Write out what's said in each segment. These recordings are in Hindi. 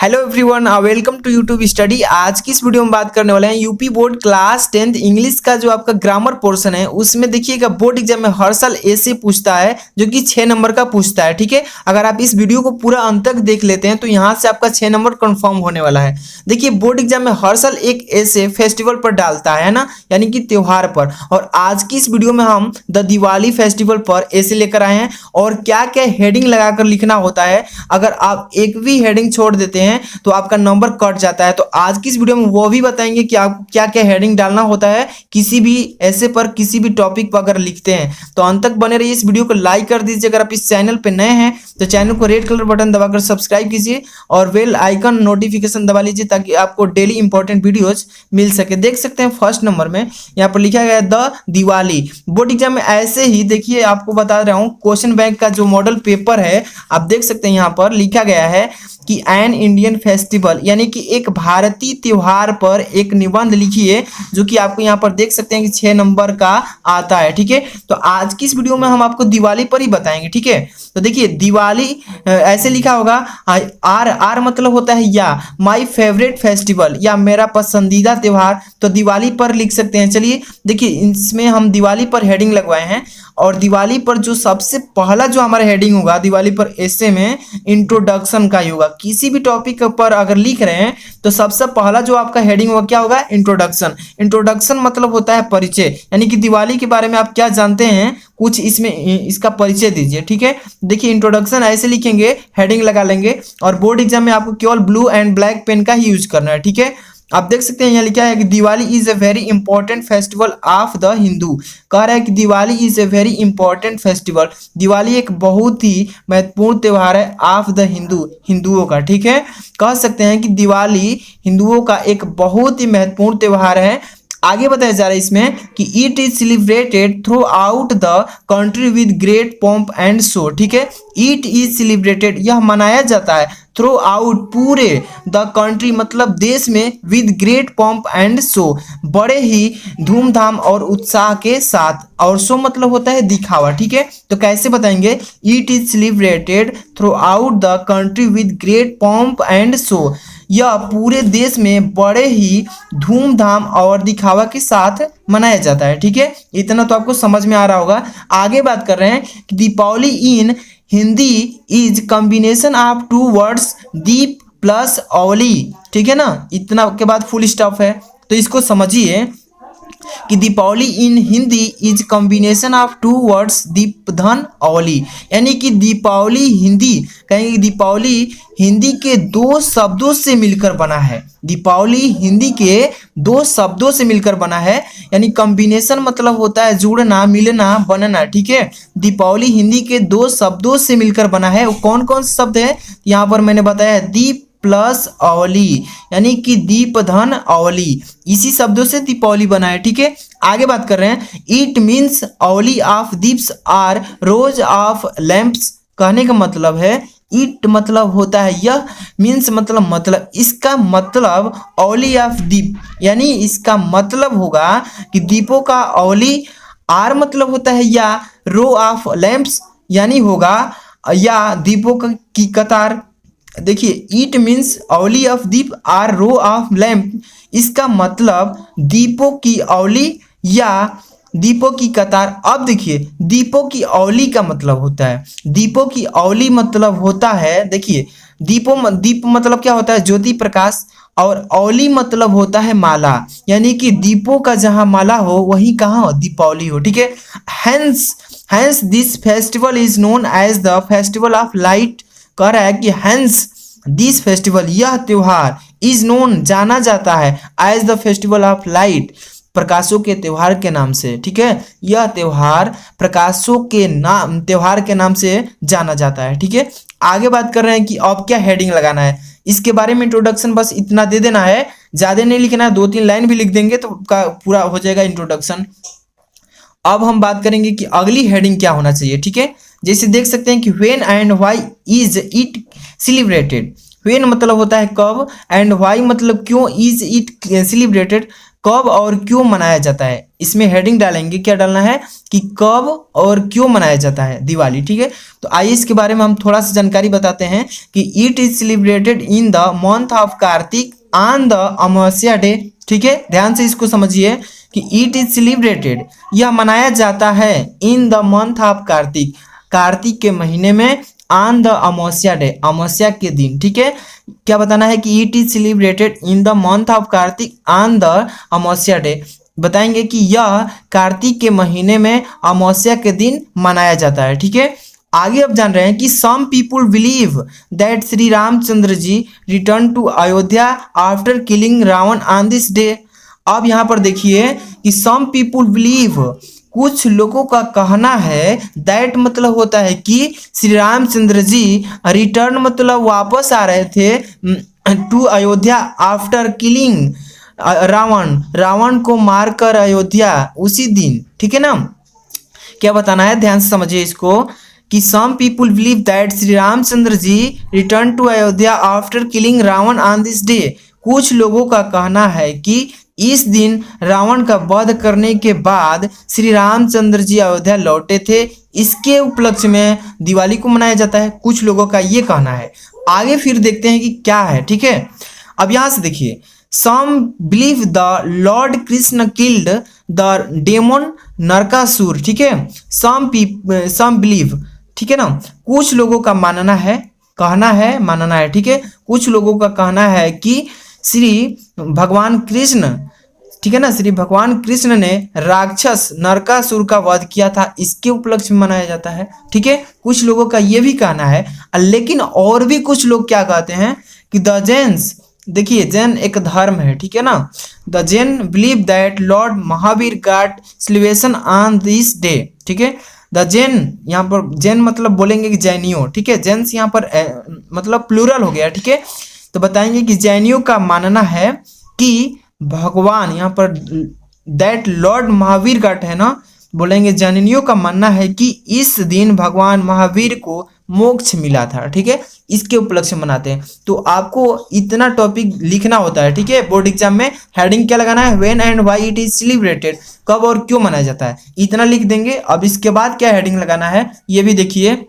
Hello everyone, welcome to YouTube study. आज की इस वीडियो में बात करने वाले हैं UP board class 10th English का जो आपका ग्रामर पोर्शन है उसमें देखिएगा बोर्ड एग्जाम में हर साल ऐसे पूछता है जो कि 6 नंबर का पूछता है। ठीक है, अगर आप इस वीडियो को पूरा अंत तक देख लेते हैं तो यहाँ से आपका 6 नंबर कंफर्म होने वाला है। देखिए बोर्ड एग्जाम में हर साल एक ऐसे फेस्टिवल पर डालता है ना, यानी कि त्योहार पर। और आज की इस वीडियो में हम द दिवाली फेस्टिवल पर ऐसे लेकर आए हैं और क्या क्या हेडिंग लगाकर लिखना होता है। अगर आप एक भी हेडिंग छोड़ देते हैं तो आपका नंबर कट जाता है। तो आज की इस वीडियो में वो भी बताएंगे कि आप क्या क्या हेडिंग डालना होता है किसी भी ऐसे पर, किसी भी टॉपिक पर अगर लिखते हैं। तो अंत तक बने रहिए, इस वीडियो को लाइक कर दीजिए। अगर आप इस चैनल पे नए हैं तो चैनल को रेड कलर बटन दबाकर सब्सक्राइब कीजिए और बेल आइकन नोटिफिकेशन दबा लीजिए ताकि आपको डेली इंपॉर्टेंट वीडियोज मिल सके। देख सकते हैं फर्स्ट नंबर में यहाँ पर लिखा गया है द दिवाली। बोर्ड एग्जाम में ऐसे ही देखिए आपको बता रहा हूँ, क्वेश्चन बैंक का जो मॉडल पेपर है आप देख सकते हैं यहाँ पर लिखा गया है कि एन इंडियन फेस्टिवल, यानी कि एक भारतीय त्योहार पर एक निबंध लिखिए, जो कि आपको यहाँ पर देख सकते हैं कि 6 नंबर का आता है। ठीक है, तो आज की इस वीडियो में हम आपको दिवाली पर ही बताएंगे। ठीक है, तो देखिए दिवाली ऐसे लिखा होगा, आर आर मतलब होता है या, माई फेवरेट फेस्टिवल या मेरा पसंदीदा त्योहार, तो दिवाली पर लिख सकते हैं। चलिए देखिए इसमें हम दिवाली पर हेडिंग लगवाए हैं और दिवाली पर जो सबसे पहला जो हमारा हेडिंग होगा दिवाली पर ऐसे में इंट्रोडक्शन का ही होगा। किसी भी टॉपिक पर अगर लिख रहे हैं तो सबसे पहला जो आपका हेडिंग होगा क्या होगा, इंट्रोडक्शन। इंट्रोडक्शन मतलब होता है परिचय, यानी कि दिवाली के बारे में आप क्या जानते हैं कुछ इसमें इसका परिचय दीजिए। ठीक है, देखिए इंट्रोडक्शन ऐसे लिखेंगे, हेडिंग लगा लेंगे और बोर्ड एग्जाम में आपको केवल ब्लू एंड ब्लैक पेन का ही यूज करना है। ठीक है, आप देख सकते हैं यहाँ लिखा है कि Diwali is a very important festival of the Hindu. कह रहा है कि Diwali is a very important festival, Diwali एक बहुत ही महत्वपूर्ण त्योहार है ऑफ द हिंदू, हिंदुओं का। ठीक है, कह सकते हैं कि दिवाली हिंदुओं का एक बहुत ही महत्वपूर्ण त्योहार है। आगे बताया जा रहा है इसमें कि it is celebrated through the country with great pomp and show. ठीक है, इट इज सेलिब्रेटेड यह मनाया जाता है, थ्रू आउट पूरे, द कंट्री मतलब देश में, with great pomp and show बड़े ही धूमधाम और उत्साह के साथ, और शो मतलब होता है दिखावा। ठीक है, तो कैसे बताएंगे, it is celebrated through the country with great pomp and show, यह पूरे देश में बड़े ही धूमधाम और दिखावा के साथ मनाया जाता है। ठीक है, इतना तो आपको समझ में आ रहा होगा। आगे बात कर रहे हैं कि Deepavali in Hindi is combination of 2 words deep plus avali. ठीक है ना, इतना के बाद फुल स्टॉप है, तो इसको समझिए कि Deepavali in Hindi is combination of 2 words deep धन अवली, यानी कि दीपावली हिंदी, कहेंगे दीपावली हिंदी के 2 शब्दों से मिलकर बना है। दीपावली हिंदी के 2 शब्दों से मिलकर बना है, यानी कॉम्बिनेशन मतलब होता है जुड़ना, मिलना, बनना। ठीक है, दीपावली हिंदी के 2 शब्दों से मिलकर बना है। वो कौन कौन से शब्द है यहाँ पर मैंने बताया, दीप प्लस अवली, यानी कि दीप धन अवली, इसी शब्दों से दीपावली बना है। ठीक है, आगे बात कर रहे हैं, it means avali of deeps or rows of lamps. कहने का मतलब है इट मतलब होता है यह, मीन्स मतलब इसका मतलब अवली ऑफ दीप, यानी इसका मतलब होगा कि दीपों का अवली, आर मतलब होता है या, रो ऑफ लैंप्स यानी होगा या दीपों की कतार। देखिए it means avali of deep or row of lamp, इसका मतलब दीपों की अवली या दीपों की कतार। अब देखिए दीपों की अवली का मतलब होता है, दीपों की अवली मतलब होता है, देखिए दीप मतलब क्या होता है, ज्योति प्रकाश, और अवली मतलब होता है माला, यानी कि दीपों का जहां माला हो वहीं कहाँ हो, दीपावली हो। ठीक है, hence this festival is known as the festival of light. कह रहा है कि हैंस दिस फेस्टिवल यह त्योहार, इज नोन जाना जाता है, as the festival of light प्रकाशों के त्योहार के नाम से। ठीक है, यह त्योहार प्रकाशों के नाम, त्योहार के नाम से जाना जाता है। ठीक है, आगे बात कर रहे हैं कि अब क्या हेडिंग लगाना है, इसके बारे में इंट्रोडक्शन बस इतना दे देना है, ज्यादा नहीं लिखना है, 2-3 लाइन भी लिख देंगे तो पूरा हो जाएगा इंट्रोडक्शन। अब हम बात करेंगे कि अगली हेडिंग क्या होना चाहिए। ठीक है, जैसे देख सकते हैं कि when and why is it celebrated. When मतलब होता है कब, एंड व्हाई मतलब क्यों, इज इट सेलिब्रेटेड कब और क्यों मनाया जाता है। इसमें हेडिंग डालेंगे, क्या डालना है कि कब और क्यों मनाया जाता है दिवाली। ठीक है, तो आइए इसके बारे में हम थोड़ा सा जानकारी बताते हैं कि it is celebrated in the month of Kartik on the Amavasya day. ठीक है, ध्यान से इसको समझिए कि इट इज सेलिब्रेटेड, यह मनाया जाता है in the month of Kartik, Kartik के महीने में, ऑन द अमावस्या डे, अमावस्या के दिन। ठीक है, क्या बताना है कि it is celebrated in the month of Kartik on the Amavasya day, बताएंगे कि यह कार्तिक के महीने में अमावस्या के दिन मनाया जाता है। ठीक है, आगे अब जान रहे हैं कि some people believe that Shri Ramchandra ji return to Ayodhya after killing Ravan on this day. अब यहाँ पर देखिए कि सम पीपुल बिलीव, कुछ लोगों का कहना है, दैट मतलब होता है कि श्री रामचंद्र जी रिटर्न मतलब वापस आ रहे थे to Ayodhya after killing Ravan, Ravan को मारकर अयोध्या उसी दिन। ठीक है ना, क्या बताना है, ध्यान से समझिए इसको कि some people believe that Shri Ramchandra ji return to Ayodhya after killing Ravan on this day. कुछ लोगों का कहना है कि इस दिन रावण का वध करने के बाद श्री रामचंद्र जी अयोध्या लौटे थे, इसके उपलक्ष्य में दिवाली को मनाया जाता है। कुछ लोगों का ये कहना है। आगे फिर देखते हैं कि क्या है। ठीक है, अब यहाँ से देखिए, some believe the lord Krishna killed the demon Narakasur. ठीक है, सम बिलीव, ठीक है ना, कुछ लोगों का मानना है, कहना है, मानना है। ठीक है, कुछ लोगों का कहना है कि श्री भगवान कृष्ण, ठीक है ना, श्री भगवान कृष्ण ने राक्षस नरकासुर का वध किया था, इसके उपलक्ष्य में मनाया जाता है। ठीक है, कुछ लोगों का ये भी कहना है। लेकिन और भी कुछ लोग क्या कहते हैं कि द जैन्स, देखिए जैन एक धर्म है। ठीक है ना, the Jain believe that Lord Mahavir got celebration on this day. ठीक है, द जैन, यहाँ पर जैन मतलब बोलेंगे कि जैनियों। ठीक है, जैन्स यहाँ पर मतलब प्लूरल हो गया। ठीक है, तो बताएंगे कि जैनियों का मानना है कि भगवान, यहाँ पर दैट लॉर्ड महावीर गॉट है ना, बोलेंगे जैनियों का मानना है कि इस दिन भगवान महावीर को मोक्ष मिला था। ठीक है, इसके उपलक्ष्य मनाते हैं। तो आपको इतना टॉपिक लिखना होता है। ठीक है, बोर्ड एग्जाम में हेडिंग क्या लगाना है, when and why it is celebrated, कब और क्यों मनाया जाता है, इतना लिख देंगे। अब इसके बाद क्या हेडिंग लगाना है ये भी देखिए,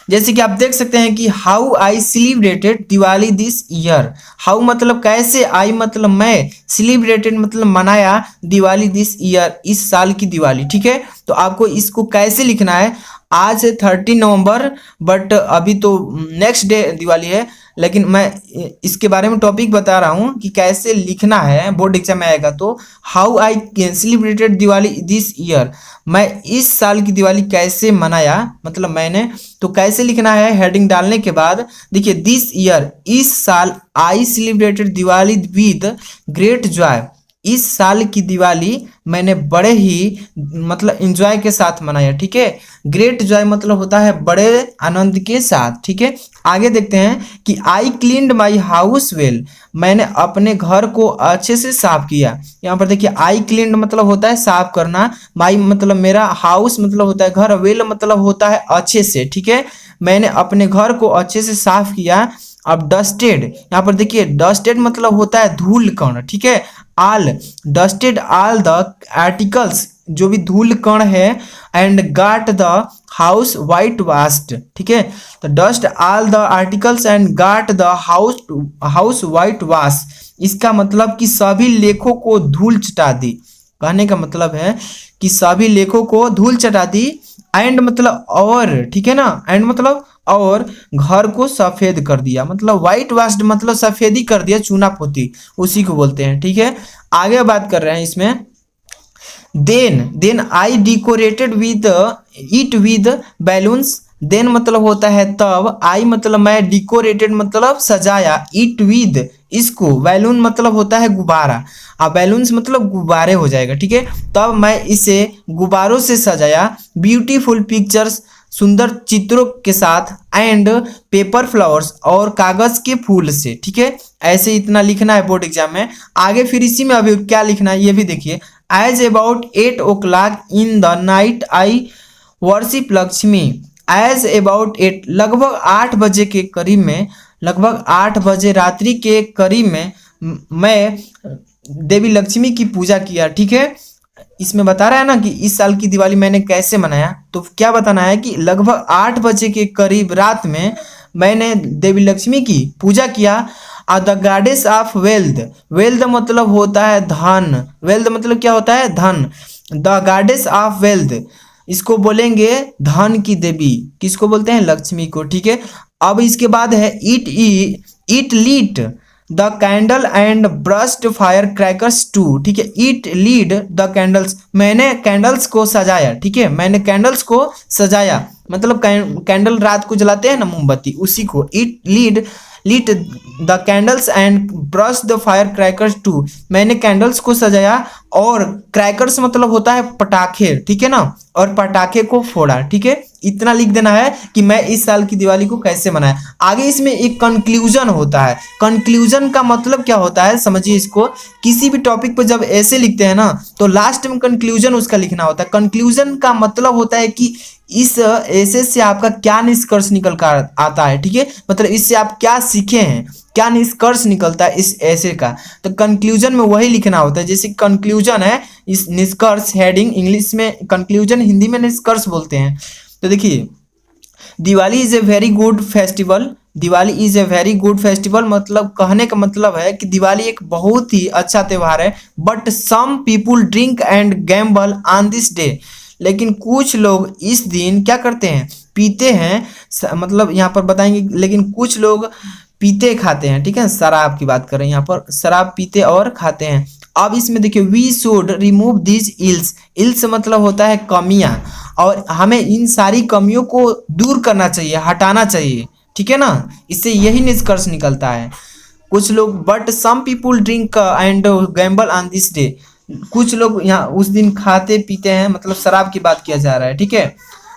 जैसे कि आप देख सकते हैं कि how I celebrated Diwali this year. How मतलब कैसे, आई मतलब मैं, सेलिब्रेटेड मतलब मनाया, दिवाली दिस ईयर इस साल की दिवाली। ठीक है, तो आपको इसको कैसे लिखना है, आज है 30 नवंबर, बट अभी तो नेक्स्ट डे दिवाली है, लेकिन मैं इसके बारे में टॉपिक बता रहा हूँ कि कैसे लिखना है, बोर्ड एग्जाम में आएगा। तो how I celebrated Diwali this year, मैं इस साल की दिवाली कैसे मनाया, मतलब मैंने, तो कैसे लिखना है हेडिंग डालने के बाद देखिए, दिस ईयर, इस साल, I celebrated Diwali with great Joy, इस साल की दिवाली मैंने बड़े ही मतलब एंजॉय के साथ मनाया। ठीक है, ग्रेट जॉय मतलब होता है बड़े आनंद के साथ। ठीक है, आगे देखते हैं कि आई क्लीन्ड माई हाउस वेल, मैंने अपने घर को अच्छे से साफ किया। यहाँ पर देखिए, आई क्लीन्ड मतलब होता है साफ करना, माई मतलब मेरा, हाउस मतलब होता है घर, वेल मतलब होता है अच्छे से। ठीक है, मैंने अपने घर को अच्छे से साफ किया। अब डस्टेड, यहाँ पर देखिए डस्टेड मतलब होता है धूल कण। ठीक है, all, dusted all the articles, जो भी धूल कण है, and got the house white washed. ठीक है, तो dust all the articles and got the house white wash, इसका मतलब कि सभी लेखों को धूल चटा दी। कहने का मतलब है कि सभी लेखों को धूल चटा दी, एंड मतलब और, ठीक है ना, एंड मतलब और, घर को सफेद कर दिया, मतलब व्हाइट वाश्ड मतलब सफेदी कर दिया, चूना पोती, उसी को बोलते हैं। ठीक है, आगे बात कर रहे हैं इसमें, then I decorated with it with balloons, then मतलब होता है तब, आई मतलब मैं, डिकोरेटेड मतलब सजाया, इट विद इसको, बैलून मतलब होता है गुब्बारा, अब बैलून्स मतलब गुब्बारे हो जाएगा। ठीक है, तब मैं इसे गुब्बारों से सजाया, ब्यूटीफुल पिक्चर्स, सुंदर चित्रों के साथ, एंड पेपर फ्लावर्स, और कागज के फूल से। ठीक है, ऐसे इतना लिखना है बोर्ड एग्जाम में। आगे फिर इसी में अभी क्या लिखना है ये भी देखिए, as about 8 o'clock in the night I worship Lakshmi, as about 8 लगभग 8 बजे के करीब में, लगभग 8 बजे रात्रि के करीब में मैं देवी लक्ष्मी की पूजा किया। ठीक है, इसमें बता रहा है ना कि इस साल की दिवाली मैंने कैसे मनाया, तो क्या बताना है कि लगभग 8 बजे के करीब रात में मैंने देवी लक्ष्मी की पूजा किया। The goddess of wealth, wealth मतलब होता है धन, वेल्थ मतलब क्या होता है धन। द गॉडेस ऑफ वेल्थ, इसको बोलेंगे धन की देवी, किसको बोलते हैं लक्ष्मी को। ठीक है, अब इसके बाद है it lit the candle and burst fire crackers too. ठीक है, इट लीड द कैंडल्स, मैंने कैंडल्स को सजाया। ठीक है, मैंने कैंडल्स को सजाया मतलब कैंडल रात को जलाते हैं ना मोमबत्ती, उसी को it lit the candles and burst the fire crackers too, मैंने कैंडल्स को सजाया और क्रैकर्स मतलब होता है पटाखे। ठीक है ना, और पटाखे को फोड़ा। ठीक है, इतना लिख देना है कि मैं इस साल की दिवाली को कैसे मनाया। आगे इसमें एक कंक्लूजन होता है। कंक्लूजन का मतलब क्या होता है समझिए इसको, किसी भी टॉपिक पर जब ऐसे लिखते हैं ना तो लास्ट में कंक्लूजन उसका लिखना होता है। कंक्लूजन का मतलब होता है कि इस ऐसे से आपका क्या निष्कर्ष निकल कर आता है। ठीक है, मतलब इससे आप क्या सीखे हैं, क्या निष्कर्ष निकलता है इस ऐसे का, तो कंक्लूजन में वही लिखना होता है। जैसे कंक्लूजन है इस निष्कर्ष, हेडिंग इंग्लिश में कंक्लूजन, हिंदी में निष्कर्ष बोलते हैं। तो देखिए, Diwali is a very good festival, Diwali is a very good festival मतलब कहने का मतलब है कि दिवाली एक बहुत ही अच्छा त्यौहार है। But some people drink and gamble on this day, लेकिन कुछ लोग इस दिन क्या करते हैं, पीते हैं, मतलब यहाँ पर बताएंगे, लेकिन कुछ लोग पीते खाते हैं। ठीक है, शराब की बात करें, यहाँ पर शराब पीते और खाते हैं। अब इसमें देखिए, we should remove this ills, ills मतलब होता है कमियां, और हमें इन सारी कमियों को दूर करना चाहिए, हटाना चाहिए। ठीक है ना, इससे यही निष्कर्ष निकलता है। कुछ लोग, but some people drink and gamble on this day, कुछ लोग यहाँ उस दिन खाते पीते हैं, मतलब शराब की बात किया जा रहा है। ठीक है,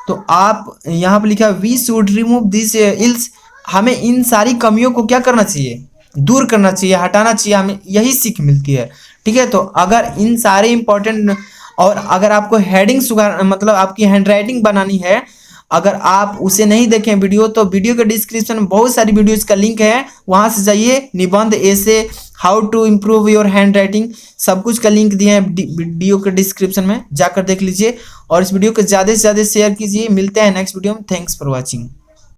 तो आप यहाँ पर लिखा we should remove this ills, हमें इन सारी कमियों को क्या करना चाहिए, दूर करना चाहिए, हटाना चाहिए, हमें यही सीख मिलती है। ठीक है, तो अगर इन सारे इंपॉर्टेंट, और अगर आपको हेडिंग सुधार मतलब आपकी हैंडराइटिंग बनानी है, अगर आप उसे नहीं देखें वीडियो, तो वीडियो के डिस्क्रिप्शन में बहुत सारी वीडियोज का लिंक है, वहां से जाइए। निबंध, ऐसे, how to improve your handwriting, सब कुछ का लिंक दिए हैं वीडियो के डिस्क्रिप्शन में, जाकर देख लीजिए। और इस वीडियो को ज़्यादा से ज़्यादा शेयर कीजिए। मिलते हैं नेक्स्ट वीडियो में। Thanks for watching.